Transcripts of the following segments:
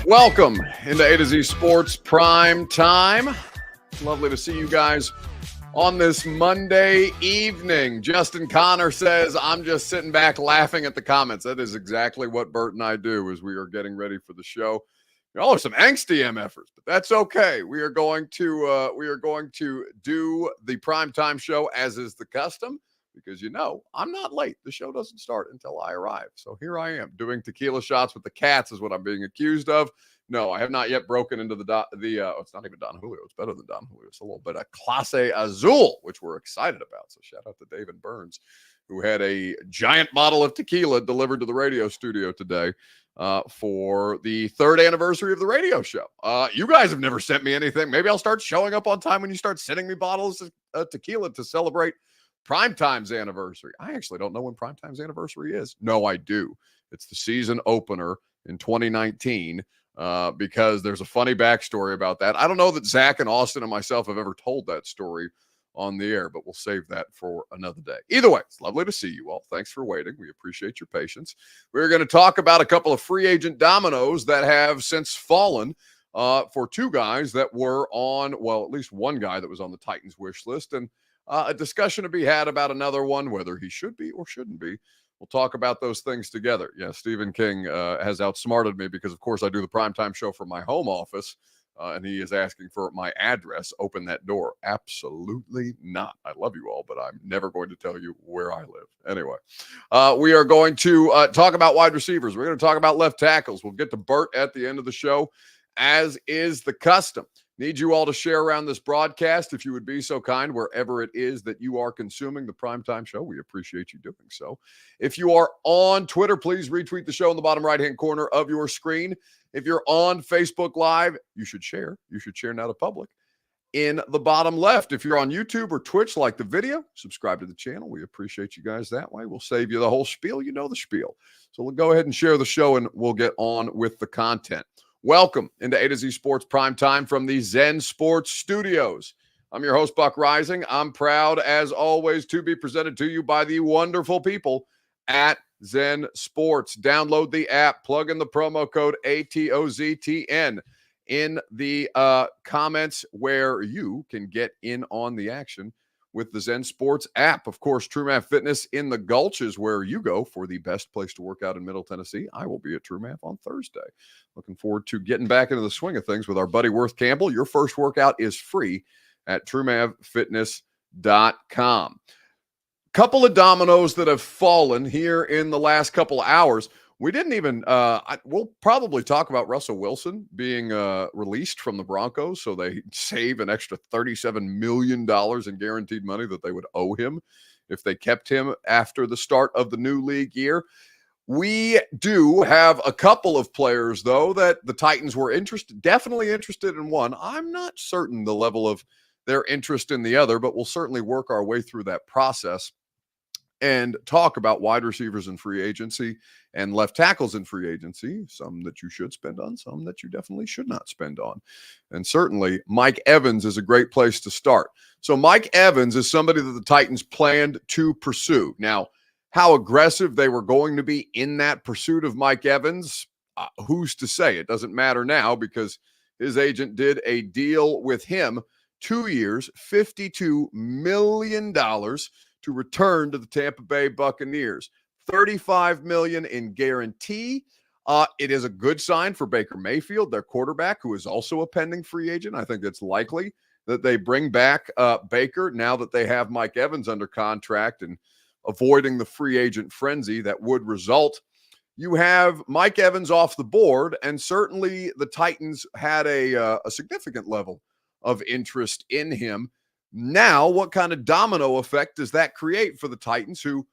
Welcome into A to Z Sports Prime Time. Lovely to see you guys on this Monday evening. Justin Connor says, I'm just sitting back laughing at the comments. That is exactly what Bert and I do as we are getting ready for the show. Y'all are some angsty MFers, but that's okay. We are going to do the primetime show as is the custom, because I'm not late. The show doesn't start until I arrive. So here I am doing tequila shots with the cats is what I'm being accused of. No, I have not yet broken into it's not even Don Julio. It's better than Don Julio. It's a little bit of Clase Azul, which we're excited about. So shout out to David Burns, who had a giant bottle of tequila delivered to the radio studio today for the 3rd anniversary of the radio show. You guys have never sent me anything. Maybe I'll start showing up on time when you start sending me bottles of tequila to celebrate Primetime's anniversary. I actually don't know when Primetime's anniversary is. No, I do. It's the season opener in 2019 because there's a funny backstory about that. I don't know that Zach and Austin and myself have ever told that story on the air, but we'll save that for another day. Either way, it's lovely to see you all. Thanks for waiting. We appreciate your patience. We're going to talk about a couple of free agent dominoes that have since fallen for two guys that were on, well, at least one guy that was on the Titans wish list, and a discussion to be had about another one, whether he should be or shouldn't be. We'll talk about those things together. Yeah, Stephen King has outsmarted me because, of course, I do the primetime show from my home office, and he is asking for my address. Open that door. Absolutely not. I love you all, but I'm never going to tell you where I live. Anyway, we are going to talk about wide receivers. We're going to talk about left tackles. We'll get to Bert at the end of the show, as is the custom. Need you all to share around this broadcast, if you would be so kind, wherever it is that you are consuming the primetime show. We appreciate you doing so. If you are on Twitter, please retweet the show in the bottom right-hand corner of your screen. If you're on Facebook Live, you should share. You should share now to public. In the bottom left, if you're on YouTube or Twitch, like the video, subscribe to the channel. We appreciate you guys that way. We'll save you the whole spiel. You know the spiel. So we'll go ahead and share the show, and we'll get on with the content. Welcome into A to Z Sports Prime Time from the Zen Sports Studios. I'm your host, Buck Rising. I'm proud, as always, to be presented to you by the wonderful people at Zen Sports. Download the app, plug in the promo code ATOZTN in the comments where you can get in on the action with the Zen Sports app. Of course, True Math Fitness in the Gulch is where you go for the best place to work out in Middle Tennessee. I will be at True Math on Thursday. Looking forward to getting back into the swing of things with our buddy Worth Campbell. Your first workout is free at TrueMavFitness.com. Couple of dominoes that have fallen here in the last couple of hours. We didn't even, we'll probably talk about Russell Wilson being released from the Broncos, so they save an extra $37 million in guaranteed money that they would owe him if they kept him after the start of the new league year. We do have a couple of players, though, that the Titans were definitely interested in one. I'm not certain the level of their interest in the other, but we'll certainly work our way through that process and talk about wide receivers in free agency and left tackles in free agency, some that you should spend on, some that you definitely should not spend on. And certainly Mike Evans is a great place to start. So Mike Evans is somebody that the Titans planned to pursue. Now, how aggressive they were going to be in that pursuit of Mike Evans, who's to say? It doesn't matter now because his agent did a deal with him, 2 years, $52 million to return to the Tampa Bay Buccaneers. $35 million in guarantee. It is a good sign for Baker Mayfield, their quarterback, who is also a pending free agent. I think it's likely that they bring back Baker now that they have Mike Evans under contract and avoiding the free agent frenzy that would result. You have Mike Evans off the board, and certainly the Titans had a significant level of interest in him. Now, what kind of domino effect does that create for the Titans, who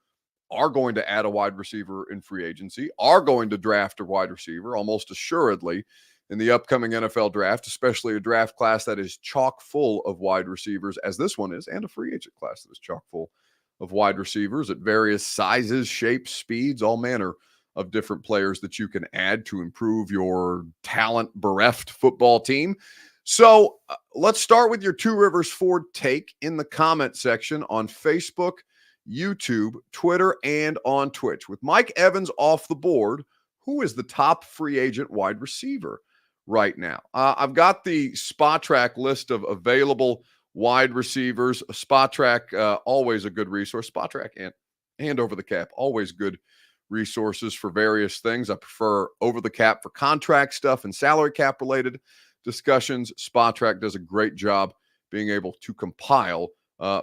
are going to add a wide receiver in free agency, are going to draft a wide receiver almost assuredly in the upcoming NFL draft, especially a draft class that is chock full of wide receivers, as this one is, and a free agent class that is chock full of wide receivers at various sizes, shapes, speeds, all manner of different players that you can add to improve your talent-bereft football team. So let's start with your Two Rivers Ford take in the comment section on Facebook, YouTube, Twitter, and on Twitch. With Mike Evans off the board, who is the top free agent wide receiver right now. I've got the Spot Track list of available wide receivers. Spot Track, always a good resource. Spot Track and Over the Cap, always good resources for various things. I prefer Over the Cap for contract stuff and salary cap related discussions. Spot Track does a great job being able to compile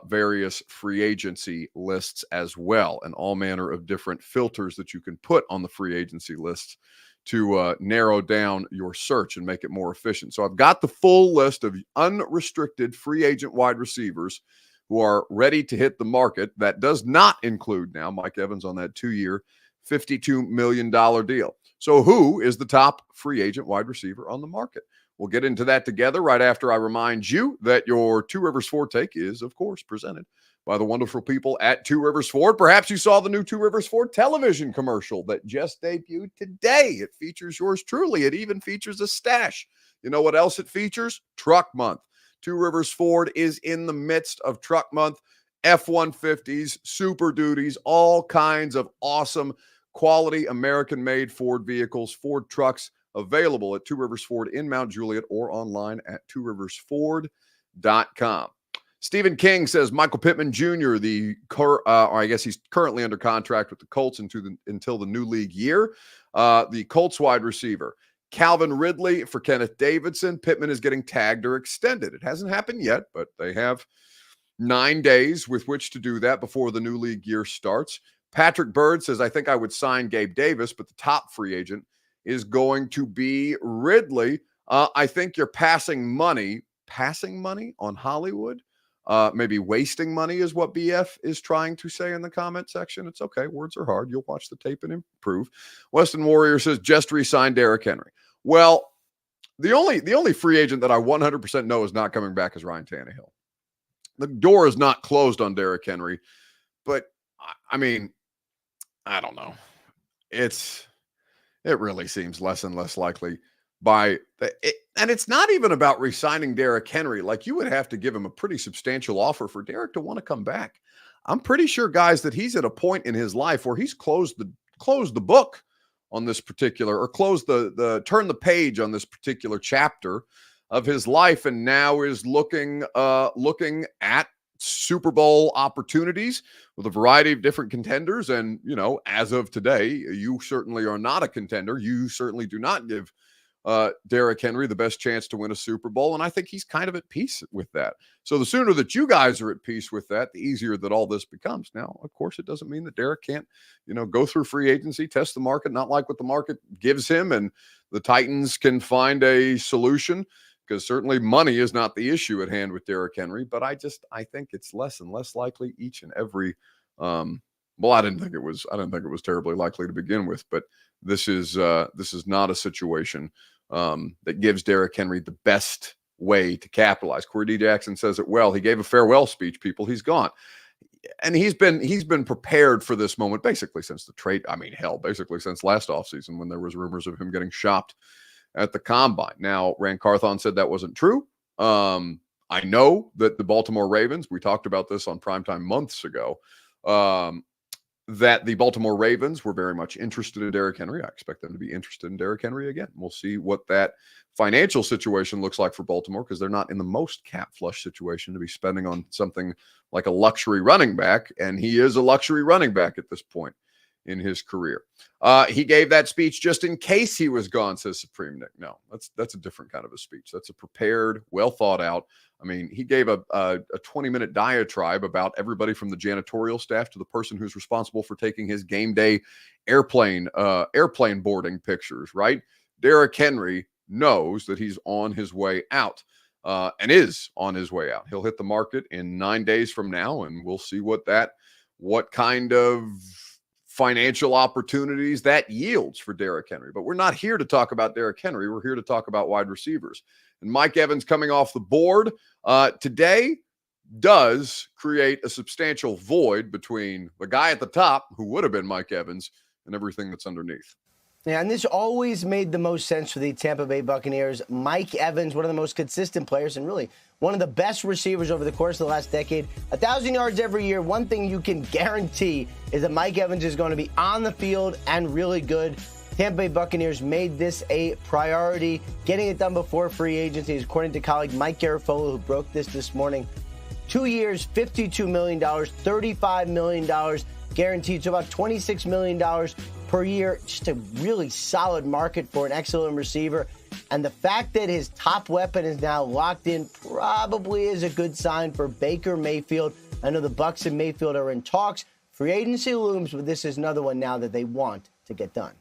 various free agency lists as well, and all manner of different filters that you can put on the free agency lists to narrow down your search and make it more efficient. So I've got the full list of unrestricted free agent wide receivers who are ready to hit the market. That does not include now Mike Evans on that 2-year, $52 million deal. So who is the top free agent wide receiver on the market? We'll get into that together right after I remind you that your Two Rivers Ford take is, of course, presented by the wonderful people at Two Rivers Ford. Perhaps you saw the new Two Rivers Ford television commercial that just debuted today. It features yours truly. It even features a stash. You know what else it features? Truck Month. Two Rivers Ford is in the midst of Truck Month. F-150s, Super Duties, all kinds of awesome quality American-made Ford vehicles, Ford trucks, available at Two Rivers Ford in Mount Juliet or online at tworiversford.com. Stephen King says Michael Pittman Jr., or I guess he's currently under contract with the Colts until the new league year. The Colts wide receiver, Calvin Ridley for Kenneth Davidson. Pittman is getting tagged or extended. It hasn't happened yet, but they have 9 days with which to do that before the new league year starts. Patrick Bird says, I think I would sign Gabe Davis, but the top free agent is going to be Ridley. I think you're passing money on Hollywood. Maybe wasting money is what BF is trying to say in the comment section. It's okay. Words are hard. You'll watch the tape and improve. Weston Warrior says, just re-signed Derrick Henry. Well, the only free agent that I 100% know is not coming back is Ryan Tannehill. The door is not closed on Derrick Henry, but I mean, I don't know. It really seems less and less likely and it's not even about re-signing Derrick Henry. Like, you would have to give him a pretty substantial offer for Derrick to want to come back. I'm pretty sure, guys, that he's at a point in his life where he's closed the book on this particular, or turn the page on this particular chapter of his life, and now is looking at Super Bowl opportunities with a variety of different contenders. And, you know, as of today, you certainly are not a contender. You certainly do not give Derrick Henry the best chance to win a Super Bowl. And I think he's kind of at peace with that. So the sooner that you guys are at peace with that, the easier that all this becomes. Now, of course, it doesn't mean that Derrick can't, go through free agency, test the market, not like what the market gives him, and the Titans can find a solution. Because certainly money is not the issue at hand with Derrick Henry, but I think it's less and less likely each and every. I didn't think it was terribly likely to begin with, but this is not a situation that gives Derrick Henry the best way to capitalize. Corey D. Jackson says it well. He gave a farewell speech. People, he's gone, and he's been prepared for this moment basically since the trade. I mean, hell, basically since last offseason when there was rumors of him getting shopped at the combine. Now, Rand Carthon said that wasn't true. I know that the Baltimore Ravens, we talked about this on primetime months ago, that the Baltimore Ravens were very much interested in Derrick Henry. I expect them to be interested in Derrick Henry again. We'll see what that financial situation looks like for Baltimore, because they're not in the most cap flush situation to be spending on something like a luxury running back, and he is a luxury running back at this point in his career. He gave that speech just in case he was gone, says Supreme Nick. No, that's a different kind of a speech. That's a prepared, well thought out. I mean, he gave a 20-minute diatribe about everybody from the janitorial staff to the person who's responsible for taking his game day airplane boarding pictures, right? Derrick Henry knows that he's on his way out, and is on his way out. He'll hit the market in 9 days from now, and we'll see what kind of financial opportunities that yields for Derrick Henry. But we're not here to talk about Derrick Henry. We're here to talk about wide receivers. And Mike Evans coming off the board today does create a substantial void between the guy at the top, who would have been Mike Evans, and everything that's underneath. Yeah, and this always made the most sense for the Tampa Bay Buccaneers. Mike Evans, one of the most consistent players and really one of the best receivers over the course of the last decade. 1,000 yards every year. One thing you can guarantee is that Mike Evans is going to be on the field and really good. Tampa Bay Buccaneers made this a priority, getting it done before free agency, according to colleague Mike Garafolo, who broke this morning. 2 years, $52 million, $35 million guaranteed, so about $26 million per year. Just a really solid market for an excellent receiver. And the fact that his top weapon is now locked in probably is a good sign for Baker Mayfield. I know the Bucs and Mayfield are in talks. Free agency looms, but this is another one now that they want to get done.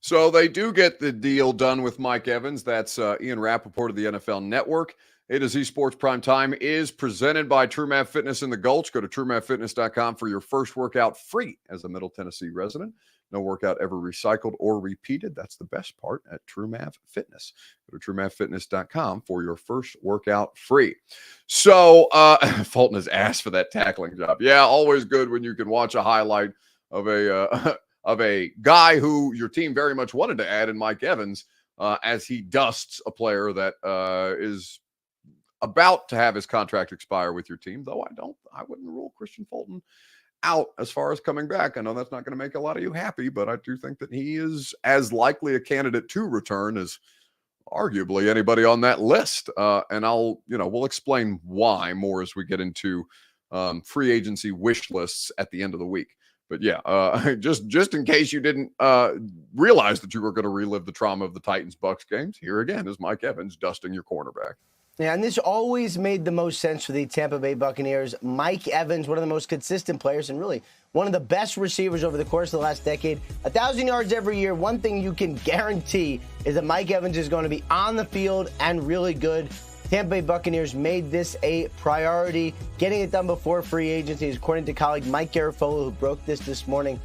So they do get the deal done with Mike Evans. That's Ian Rappaport of the NFL Network. A to Z Sports Prime Time is presented by TrueMath Fitness in the Gulch. Go to TrueMathFitness.com for your first workout free as a Middle Tennessee resident. No workout ever recycled or repeated. That's the best part at TrueMath Fitness. Go to TrueMathFitness.com for your first workout free. So Fulton has asked for that tackling job. Yeah, always good when you can watch a highlight of a guy who your team very much wanted to add in Mike Evans as he dusts a player that is about to have his contract expire with your team, though I wouldn't rule Christian Fulton out as far as coming back. I know that's not going to make a lot of you happy, but I do think that he is as likely a candidate to return as arguably anybody on that list. And we'll explain why more as we get into free agency wish lists at the end of the week. But yeah, just in case you didn't realize that you were going to relive the trauma of the Titans-Bucs games, here again is Mike Evans dusting your cornerback. Yeah, and this always made the most sense for the Tampa Bay Buccaneers. Mike Evans, one of the most consistent players and really one of the best receivers over the course of the last decade. 1,000 yards every year. One thing you can guarantee is that Mike Evans is going to be on the field and really good. Tampa Bay Buccaneers made this a priority, getting it done before free agency, according to colleague Mike Garafolo, who broke this morning.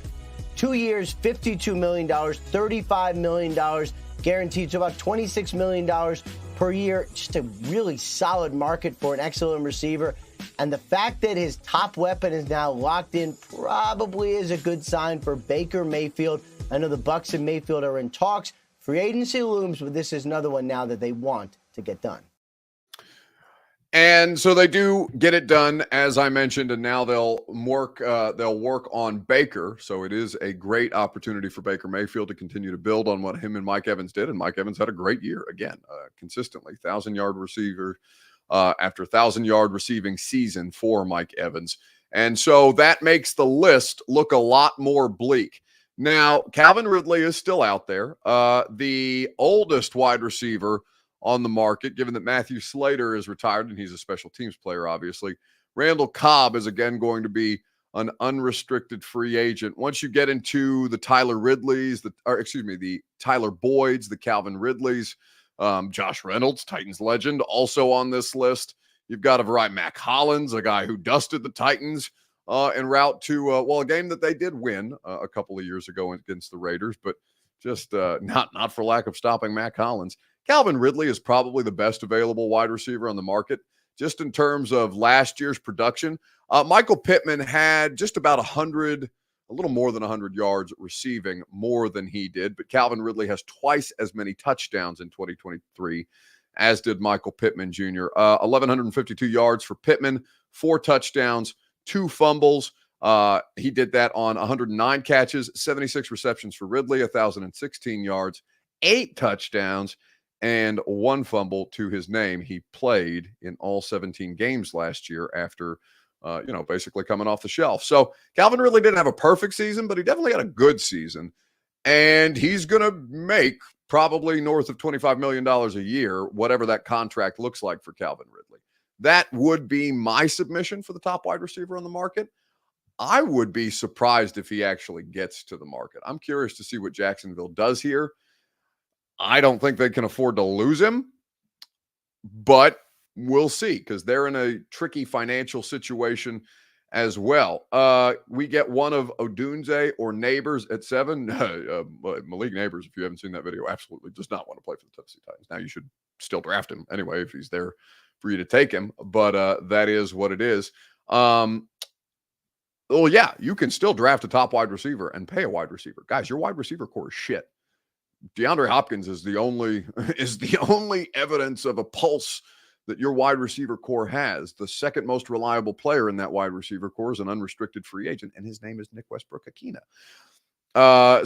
2 years, $52 million, $35 million guaranteed, so about $26 million per year. Just a really solid market for an excellent receiver. And the fact that his top weapon is now locked in probably is a good sign for Baker Mayfield. I know the Bucs and Mayfield are in talks. Free agency looms, but this is another one now that they want to get done. And so they do get it done, as I mentioned, and now they'll work on Baker. So it is a great opportunity for Baker Mayfield to continue to build on what him and Mike Evans did. And Mike Evans had a great year again, consistently 1,000-yard receiver after 1,000-yard receiving season for Mike Evans. And so that makes the list look a lot more bleak. Now, Calvin Ridley is still out there. The oldest wide receiver on the market, given that Matthew Slater is retired and he's a special teams player, obviously. Randall Cobb is again going to be an unrestricted free agent. Once you get into the Tyler Ridleys, the Tyler Boyds, the Calvin Ridleys, Josh Reynolds, Titans legend, also on this list. You've got a variety. Mac Hollins, a guy who dusted the Titans en route to, a game that they did win a couple of years ago against the Raiders, but just not for lack of stopping Mac Hollins. Calvin Ridley is probably the best available wide receiver on the market, just in terms of last year's production. Michael Pittman had just about a little more than 100 yards receiving, more than he did. But Calvin Ridley has twice as many touchdowns in 2023 as did Michael Pittman Jr. 1,152 yards for Pittman, 4 touchdowns, 2 fumbles. He did that on 109 catches, 76 receptions for Ridley, 1,016 yards, 8 touchdowns, and 1 fumble to his name. He played in all 17 games last year after, basically coming off the shelf. So Calvin Ridley didn't have a perfect season, but he definitely had a good season. And he's going to make probably north of $25 million a year, whatever that contract looks like for Calvin Ridley. That would be my submission for the top wide receiver on the market. I would be surprised if he actually gets to the market. I'm curious to see what Jacksonville does here. I don't think they can afford to lose him, but we'll see, because they're in a tricky financial situation as well. We get one of Odunze or Neighbors at 7. Malik Neighbors, if you haven't seen that video, absolutely does not want to play for the Tennessee Titans. Now, you should still draft him anyway if he's there for you to take him, but that is what it is. You can still draft a top wide receiver and pay a wide receiver. Guys, your wide receiver core is shit. DeAndre Hopkins is the only evidence of a pulse that your wide receiver core has. The second most reliable player in that wide receiver core is an unrestricted free agent, and his name is Nick Westbrook-Akina.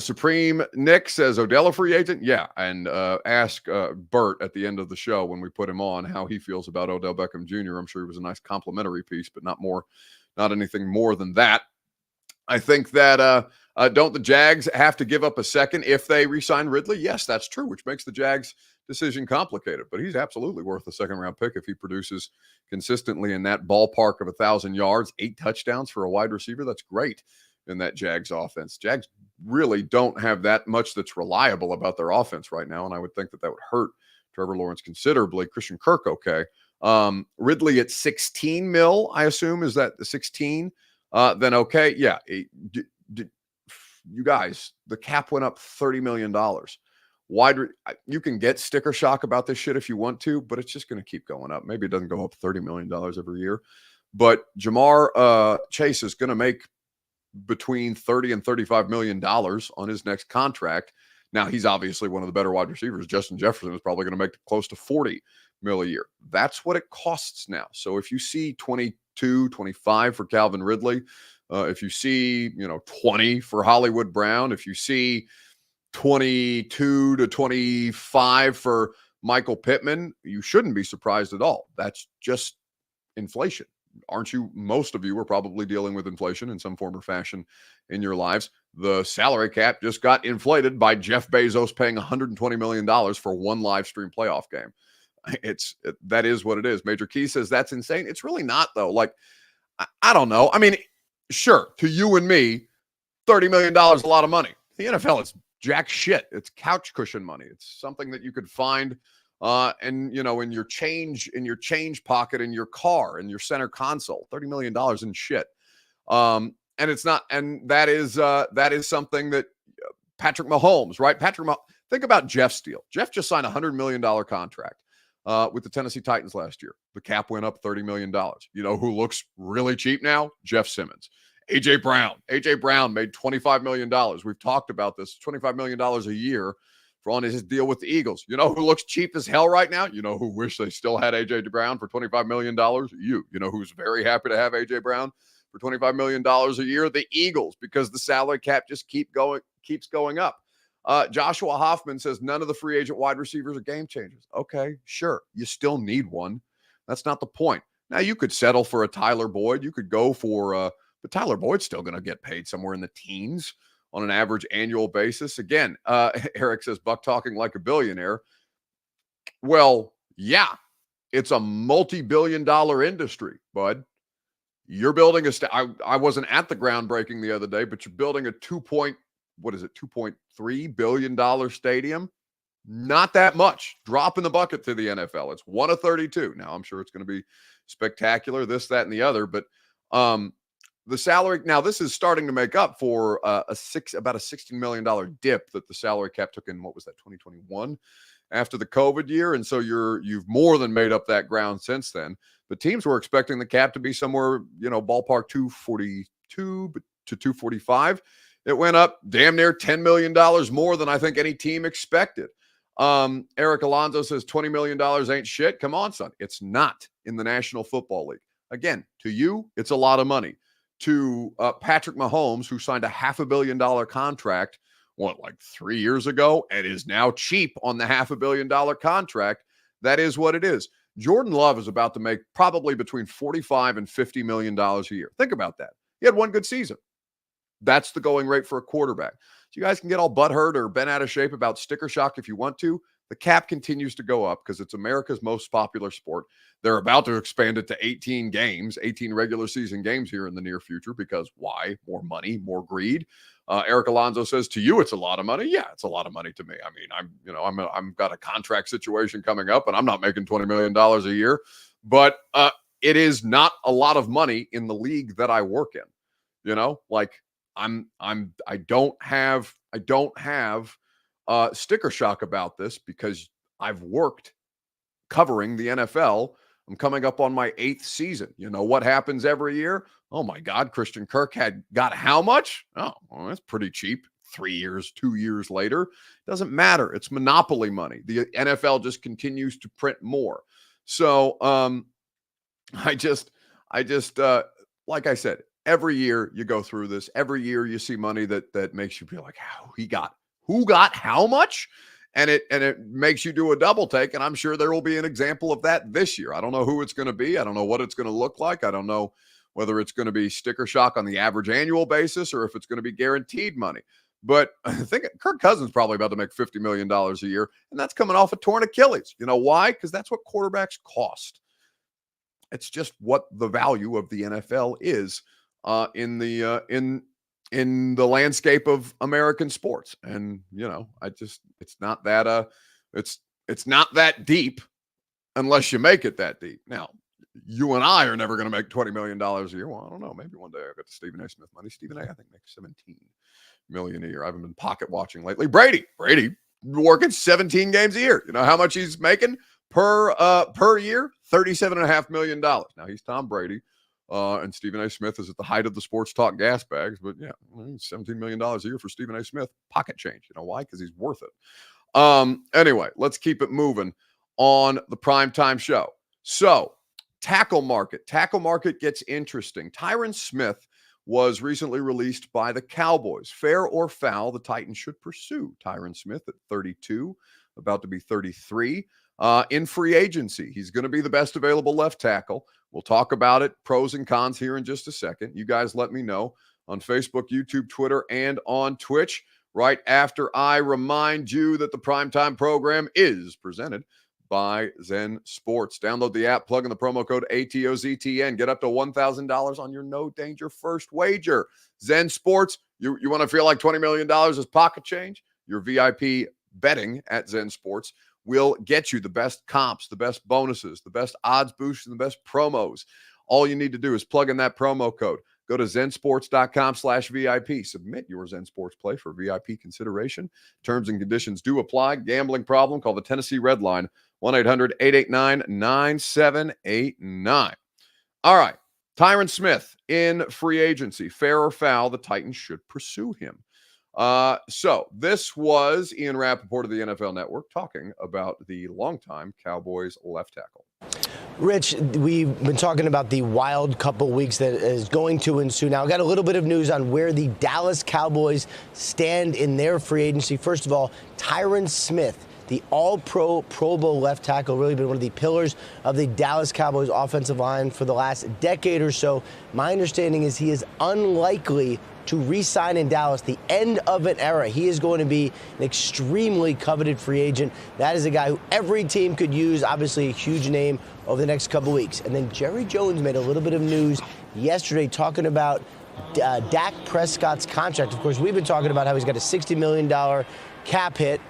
Supreme Nick says Odell a free agent. Yeah. And ask Bert at the end of the show when we put him on how he feels about Odell Beckham Jr. I'm sure it was a nice complimentary piece, but not anything more than that. I think that don't the Jags have to give up a second if they re-sign Ridley? Yes, that's true, which makes the Jags decision complicated. But he's absolutely worth a second-round pick if he produces consistently in that ballpark of 1,000 yards, 8 touchdowns for a wide receiver. That's great in that Jags offense. Jags really don't have that much that's reliable about their offense right now, and I would think that would hurt Trevor Lawrence considerably. Christian Kirk, okay. Ridley at 16 mil, I assume. Is that the 16? Then okay. Yeah. You guys, the cap went up $30 million. You can get sticker shock about this shit if you want to, but it's just going to keep going up. Maybe it doesn't go up $30 million every year, but Jamar Chase is going to make between $30 and $35 million on his next contract. Now, he's obviously one of the better wide receivers. Justin Jefferson is probably going to make close to $40 million a year. That's what it costs now. So if you see 22, 25 for Calvin Ridley, if you see, 20 for Hollywood Brown, if you see 22 to 25 for Michael Pittman, you shouldn't be surprised at all. That's just inflation. Aren't you? Most of you are probably dealing with inflation in some form or fashion in your lives. The salary cap just got inflated by Jeff Bezos paying $120 million for one live stream playoff game. That is what it is. Major Key says that's insane. It's really not, though. Like, I don't know. I mean, sure, to you and me, $30 million is a lot of money. The NFL is jack shit. It's couch cushion money. It's something that you could find and in your change pocket in your car, in your center console. $30 million in shit. And it's not, and that is something that Patrick Mahomes, right? Think about Jeff's deal. Jeff just signed a $100 million contract with the Tennessee Titans last year. The cap went up $30 million. You know who looks really cheap now? Jeff Simmons. A.J. Brown. A.J. Brown made $25 million. We've talked about this. $25 million a year for on his deal with the Eagles. You know who looks cheap as hell right now? You know who wish they still had A.J. Brown for $25 million? You know who's very happy to have A.J. Brown for $25 million a year? The Eagles, because the salary cap just keeps going up. Joshua Hoffman says none of the free agent wide receivers are game changers. Okay, sure. You still need one. That's not the point. Now, you could settle for a Tyler Boyd. You could go for but Tyler Boyd's still going to get paid somewhere in the teens on an average annual basis. Again, Eric says, Buck talking like a billionaire. Well, yeah, it's a multi-billion-dollar industry, bud. You're building I wasn't at the groundbreaking the other day, but you're building a $2.3 billion stadium. Not that much. Drop in the bucket to the NFL. It's 1 of 32. Now, I'm sure it's going to be spectacular, this, that, and the other, but the salary, now this is starting to make up for about a $16 million dip that the salary cap took in, what was that, 2021 after the COVID year. And so you've more than made up that ground since then. The teams were expecting the cap to be somewhere, ballpark 242 to 245. It went up damn near $10 million more than I think any team expected. Eric Alonso says $20 million ain't shit. Come on, son. It's not in the National Football League. Again, to you, it's a lot of money. To Patrick Mahomes, who signed a $500 million contract, like 3 years ago, and is now cheap on the $500 million contract. That is what it is. Jordan Love is about to make probably between $45 and $50 million a year. Think about that. He had one good season. That's the going rate for a quarterback. So you guys can get all butthurt or bent out of shape about sticker shock if you want to. The cap continues to go up because it's America's most popular sport. They're about to expand it to 18 regular season games here in the near future because why? More money, more greed. Eric Alonso says to you, it's a lot of money. Yeah, it's a lot of money to me. I mean, I'm got a contract situation coming up and I'm not making $20 million a year, but it is not a lot of money in the league that I work in. I don't have sticker shock about this because I've worked covering the NFL. I'm coming up on my 8th season. You know what happens every year? Oh my God, Christian Kirk got how much? Oh, well, that's pretty cheap. 2 years later. Doesn't matter. It's monopoly money. The NFL just continues to print more. So I just like I said, Every year you go through this. Every year you see money that makes you feel like, who got how much? And it makes you do a double take. And I'm sure there will be an example of that this year. I don't know who it's going to be. I don't know what it's going to look like. I don't know whether it's going to be sticker shock on the average annual basis or if it's going to be guaranteed money. But I think Kirk Cousins probably about to make $50 million a year, and that's coming off a torn Achilles. You know why? Because that's what quarterbacks cost. It's just what the value of the NFL is in the landscape of American sports. And it's not that deep unless you make it that deep. Now, you and I are never going to make $20 million a year. Well, I don't know. Maybe one day I'll get the Stephen A. Smith money. Stephen A. I think makes $17 million a year. I haven't been pocket watching lately. Brady working 17 games a year. You know how much he's making per year? $37.5 million. Now he's Tom Brady. And Stephen A. Smith is at the height of the sports talk gas bags. But yeah, $17 million a year for Stephen A. Smith. Pocket change. You know why? Because he's worth it. Anyway, let's keep it moving on the primetime show. So, tackle market gets interesting. Tyron Smith was recently released by the Cowboys. Fair or foul, the Titans should pursue Tyron Smith at 32, about to be 33, in free agency. He's going to be the best available left tackle. We'll talk about it, pros and cons here in just a second. You guys let me know on Facebook, YouTube, Twitter, and on Twitch right after I remind you that the primetime program is presented by Zen Sports. Download the app, plug in the promo code ATOZTN, get up to $1,000 on your no danger first wager. Zen Sports, you want to feel like $20 million is pocket change? Your VIP betting at Zen Sports will get you the best comps, the best bonuses, the best odds boosts, and the best promos. All you need to do is plug in that promo code. Go to zensports.com/VIP. Submit your Zen Sports play for VIP consideration. Terms and conditions do apply. Gambling problem? Call the Tennessee Red Line, 1-800-889-9789. All right. Tyron Smith in free agency. Fair or foul, the Titans should pursue him. So this was Ian Rappaport of the NFL Network talking about the longtime Cowboys left tackle. Rich, we've been talking about the wild couple weeks that is going to ensue now. I got a little bit of news on where the Dallas Cowboys stand in their free agency. First of all, Tyron Smith, the all-pro, Pro Bowl left tackle, really been one of the pillars of the Dallas Cowboys offensive line for the last decade or so. My understanding is he is unlikely to re-sign in Dallas, the end of an era. He is going to be an extremely coveted free agent. That is a guy who every team could use, obviously a huge name over the next couple weeks. And then Jerry Jones made a little bit of news yesterday talking about Dak Prescott's contract. Of course, we've been talking about how he's got a $60 million cap hit.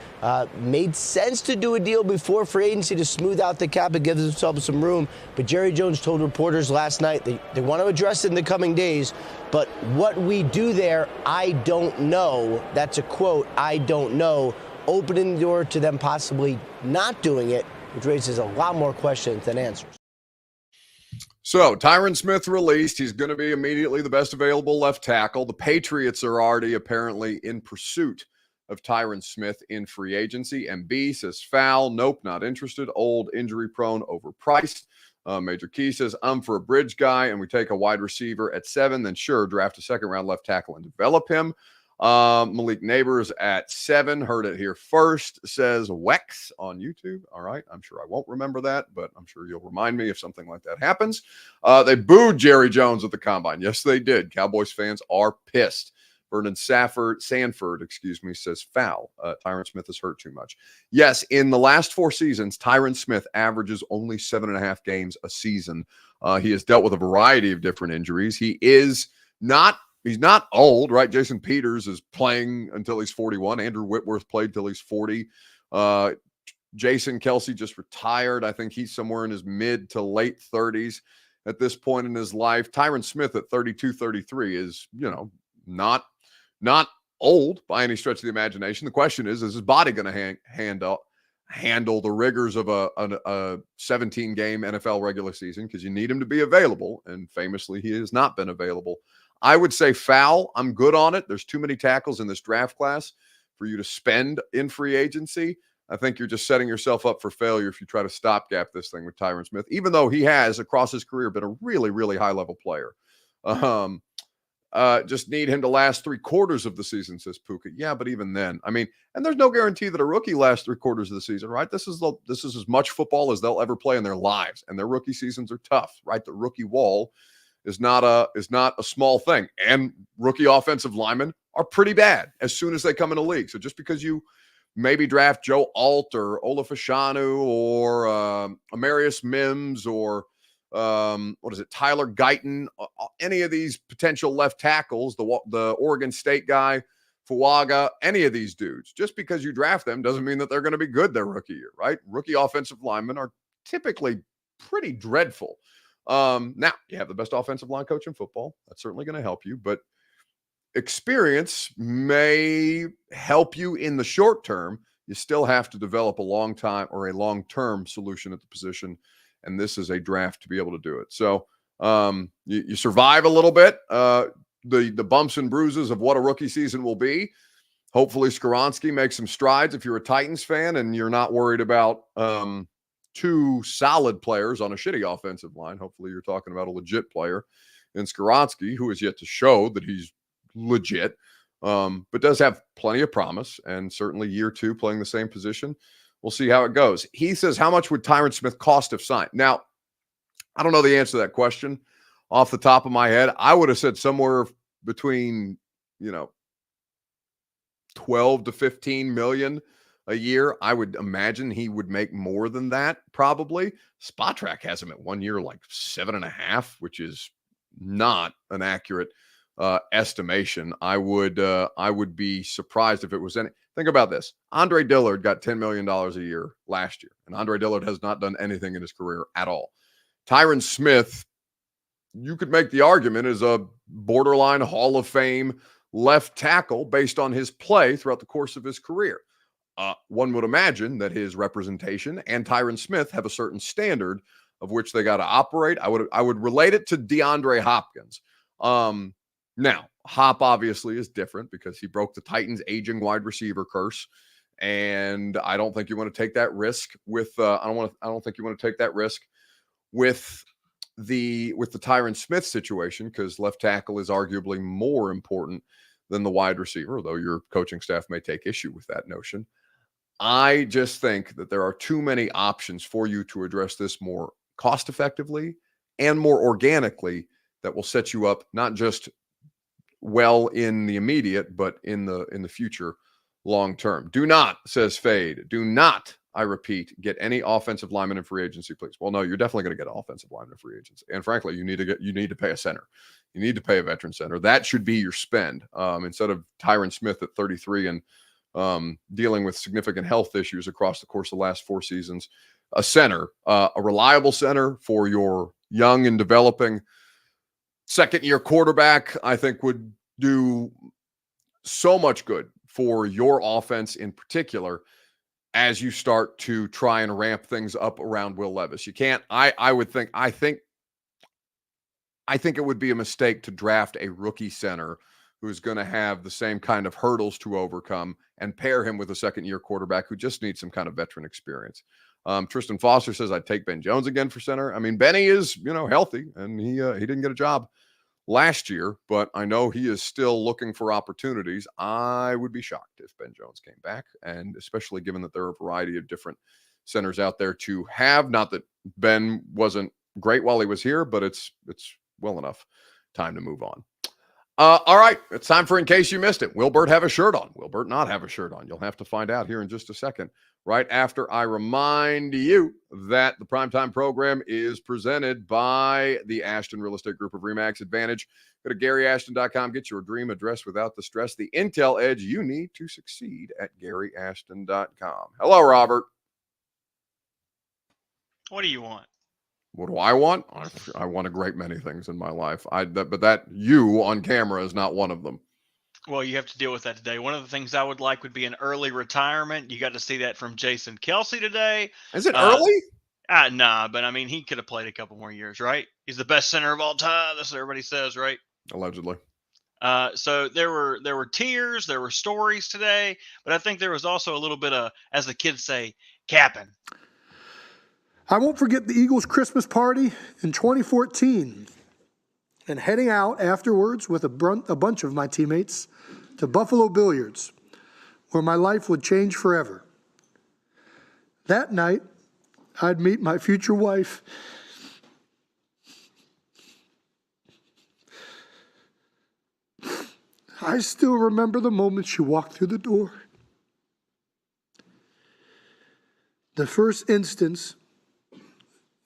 Made sense to do a deal before free agency to smooth out the cap and give themselves some room. But Jerry Jones told reporters last night they want to address it in the coming days. But what we do there, I don't know. That's a quote, I don't know. Opening the door to them possibly not doing it, which raises a lot more questions than answers. So Tyron Smith released. He's going to be immediately the best available left tackle. The Patriots are already apparently in pursuit of Tyron Smith in free agency. MB says foul. Nope, not interested. Old, injury prone, overpriced. Major Key says I'm for a bridge guy and we take a wide receiver at 7. Then sure, draft a second round left tackle and develop him. Malik Neighbors at 7. Heard it here first. Says Wex on YouTube. All right. I'm sure I won't remember that, but I'm sure you'll remind me if something like that happens. They booed Jerry Jones at the combine. Yes, they did. Cowboys fans are pissed. Vernon Sanford, says foul. Tyron Smith is hurt too much. Yes, in the last 4 seasons, Tyron Smith averages only 7.5 games a season. He has dealt with a variety of different injuries. He's not old, right? Jason Peters is playing until he's 41. Andrew Whitworth played till he's 40. Jason Kelsey just retired. I think he's somewhere in his mid to late 30s at this point in his life. Tyron Smith at 32, 33 is, not old by any stretch of the imagination. The question is his body going to handle the rigors of a 17-game NFL regular season? Because you need him to be available, and famously he has not been available. I would say foul. I'm good on it. There's too many tackles in this draft class for you to spend in free agency. I think you're just setting yourself up for failure if you try to stopgap this thing with Tyron Smith, even though he has, across his career, been a really, really high-level player. Just need him to last 3/4 of the season, says Puka. Yeah, but even then, I mean, and there's no guarantee that a rookie lasts 3/4 of the season, right? This is as much football as they'll ever play in their lives, and their rookie seasons are tough, right? The rookie wall is not a small thing, and rookie offensive linemen are pretty bad as soon as they come in the league. So just because you maybe draft Joe Alt or Olafashanu or Amarius Mims or Tyler Guyton, any of these potential left tackles, the Oregon State guy, Fuaga, any of these dudes, just because you draft them doesn't mean that they're going to be good their rookie year, right? Rookie offensive linemen are typically pretty dreadful. Now, you have the best offensive line coach in football. That's certainly going to help you, but experience may help you in the short term. You still have to develop a long-term solution at the position, and this is a draft to be able to do it. So you survive a little bit, the bumps and bruises of what a rookie season will be. Hopefully Skoronski makes some strides if you're a Titans fan and you're not worried about two solid players on a shitty offensive line. Hopefully you're talking about a legit player in Skoronski, who is yet to show that he's legit, but does have plenty of promise, and certainly year 2 playing the same position. We'll see how it goes. He says, how much would Tyron Smith cost if signed? Now, I don't know the answer to that question off the top of my head. I would have said somewhere between, 12 to 15 million a year. I would imagine he would make more than that, probably. Spot Track has him at 1 year like 7.5, which is not an accurate estimation. I would be surprised if it was any. Think about this. Andre Dillard got $10 million a year last year, and Andre Dillard has not done anything in his career at all. Tyron Smith, you could make the argument, is a borderline Hall of Fame left tackle based on his play throughout the course of his career. One would imagine that his representation and Tyron Smith have a certain standard of which they got to operate. I would relate it to DeAndre Hopkins. Now, Hop obviously is different because he broke the Titans' aging wide receiver curse, and I don't think you want to take that risk with. I don't think you want to take that risk with the Tyron Smith situation, because left tackle is arguably more important than the wide receiver, though your coaching staff may take issue with that notion. I just think that there are too many options for you to address this more cost effectively and more organically that will set you up not just well in the immediate, but in the future, long term. Do not, says Fade, do not, I repeat, get any offensive lineman in free agency, please. Well, no, you're definitely going to get offensive lineman in free agency. And frankly, you need to pay a center. You need to pay a veteran center. That should be your spend. Instead of Tyron Smith at 33 and dealing with significant health issues across the course of the last 4 seasons, a center, a reliable center for your young and developing second-year quarterback, I think would do so much good for your offense in particular as you start to try and ramp things up around Will Levis. You can't, I think it would be a mistake to draft a rookie center who's going to have the same kind of hurdles to overcome and pair him with a second-year quarterback who just needs some kind of veteran experience. Tristan Foster says, I'd take Ben Jones again for center. I mean, Benny is, healthy, and he didn't get a job last year, but I know he is still looking for opportunities. I would be shocked if Ben Jones came back, and especially given that there are a variety of different centers out there to have. Not that Ben wasn't great while he was here, but it's well enough time to move on. All right, it's time for In Case You Missed It. Will Burt have a shirt on? Will Burt not have a shirt on? You'll have to find out here in just a second, right after I remind you that the Primetime program is presented by the Ashton Real Estate Group of RE/MAX Advantage. Go to GaryAshton.com. Get your dream address without the stress. The intel edge you need to succeed at GaryAshton.com. Hello, Robert. What do you want? What do I want? I want a great many things in my life. But that you on camera is not one of them. Well, you have to deal with that today. One of the things I would like would be an early retirement. You got to see that from Jason Kelsey today. Is it early? Nah, but I mean, he could have played a couple more years, right? He's the best center of all time. That's what everybody says, right? Allegedly. So there were tears, there were stories today, but I think there was also a little bit of, as the kids say, capping. I won't forget the Eagles' Christmas party in 2014. and heading out afterwards with a bunch of my teammates to Buffalo Billiards, where my life would change forever. That night, I'd meet my future wife. I still remember the moment she walked through the door. The first instance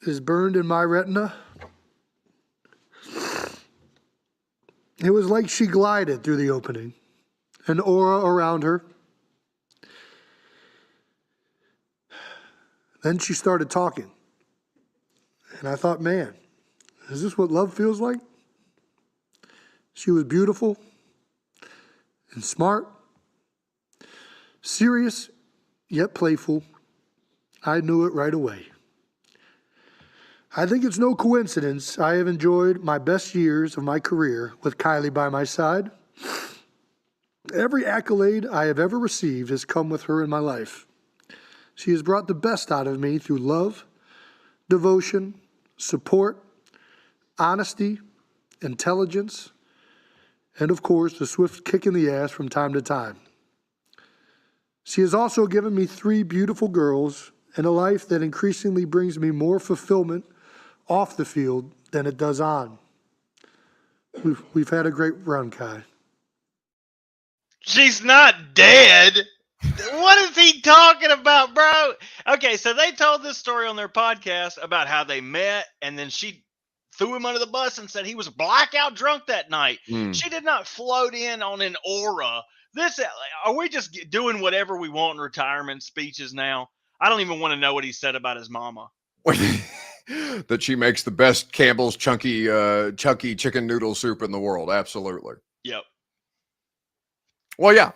is burned in my retina. It was like she glided through the opening, an aura around her. Then she started talking. And I thought, man, is this what love feels like? She was beautiful and smart, serious yet playful. I knew it right away. I think it's no coincidence I have enjoyed my best years of my career with Kylie by my side. Every accolade I have ever received has come with her in my life. She has brought the best out of me through love, devotion, support, honesty, intelligence, and of course, the swift kick in the ass from time to time. She has also given me 3 beautiful girls and a life that increasingly brings me more fulfillment off the field than it does on. We've had a great run, Kai. She's not dead. What is he talking about, bro? Okay, so they told this story on their podcast about how they met, and then she threw him under the bus and said he was blackout drunk that night. She did not float in on an aura. Are we just doing whatever we want in retirement speeches now? I don't even want to know what he said about his mama. That she makes the best Campbell's chunky chicken noodle soup in the world. Absolutely. Yep. Well, yeah.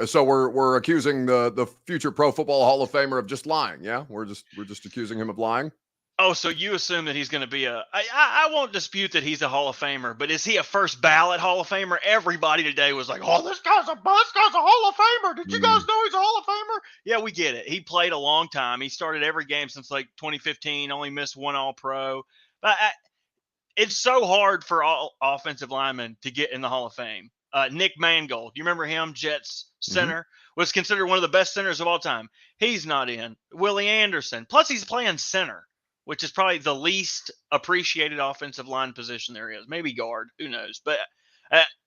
So we're accusing the future Pro Football Hall of Famer of just lying. Yeah, we're just accusing him of lying. Oh, so you assume that he's going to be I won't dispute that he's a Hall of Famer, but is he a first ballot Hall of Famer? Everybody today was like, oh, this guy's a Hall of Famer. Did you guys know he's a Hall of Famer? Yeah, we get it. He played a long time. He started every game since like 2015, only missed 1 All-Pro. But it's so hard for all offensive linemen to get in the Hall of Fame. Nick Mangold, you remember him? Jets center, was considered one of the best centers of all time. He's not in. Willie Anderson. Plus, he's playing center, which is probably the least appreciated offensive line position there is. Maybe guard. Who knows? But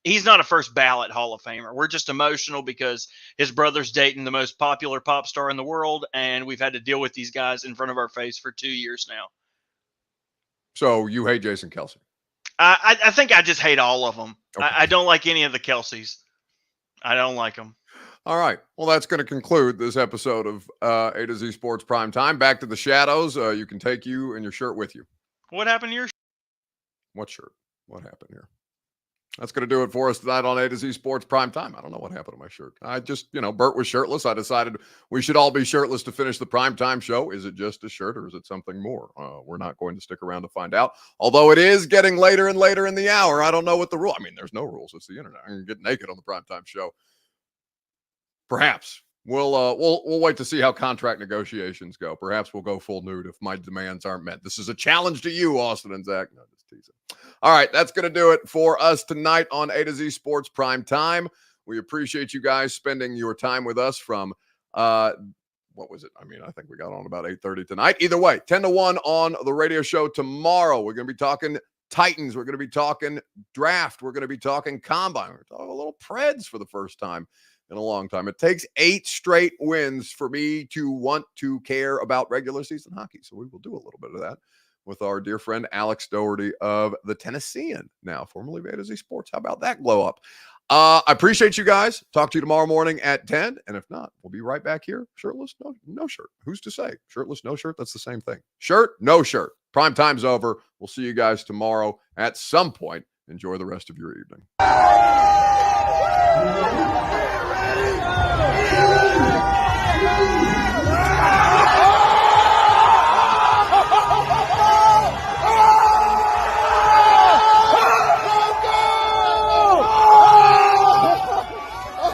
he's not a first ballot Hall of Famer. We're just emotional because his brother's dating the most popular pop star in the world, and we've had to deal with these guys in front of our face for 2 years now. So you hate Jason Kelce? I think I just hate all of them. Okay. I don't like any of the Kelce's. I don't like them. All right. Well, that's going to conclude this episode of A to Z Sports Prime Time. Back to the shadows. You can take you and your shirt with you. What happened to your shirt? What shirt? What happened here? That's going to do it for us tonight on A to Z Sports Prime Time. I don't know what happened to my shirt. I just, Bert was shirtless. I decided we should all be shirtless to finish the Prime Time show. Is it just a shirt or is it something more? We're not going to stick around to find out. Although it is getting later and later in the hour. I don't know what the rule. I mean, there's no rules. It's the internet. I can get naked on the Prime Time show. Perhaps. We'll wait to see how contract negotiations go. Perhaps we'll go full nude if my demands aren't met. This is a challenge to you, Austin and Zach. No, just teasing. All right, that's going to do it for us tonight on A to Z Sports Prime Time. We appreciate you guys spending your time with us from, what was it? I mean, I think we got on about 8:30 tonight. Either way, 10 to 1 on the radio show tomorrow. We're going to be talking Titans. We're going to be talking draft. We're going to be talking combine. We're talking a little Preds for the first time in a long time. It takes 8 straight wins for me to want to care about regular season hockey. So we will do a little bit of that with our dear friend Alex Doherty of the Tennessean, now formerly of A to Z Sports. How about that glow up? I appreciate you guys. Talk to you tomorrow morning at 10. And if not, we'll be right back here. Shirtless, no shirt. Who's to say? Shirtless, no shirt. That's the same thing. Shirt, no shirt. Prime time's over. We'll see you guys tomorrow at some point. Enjoy the rest of your evening. Ready?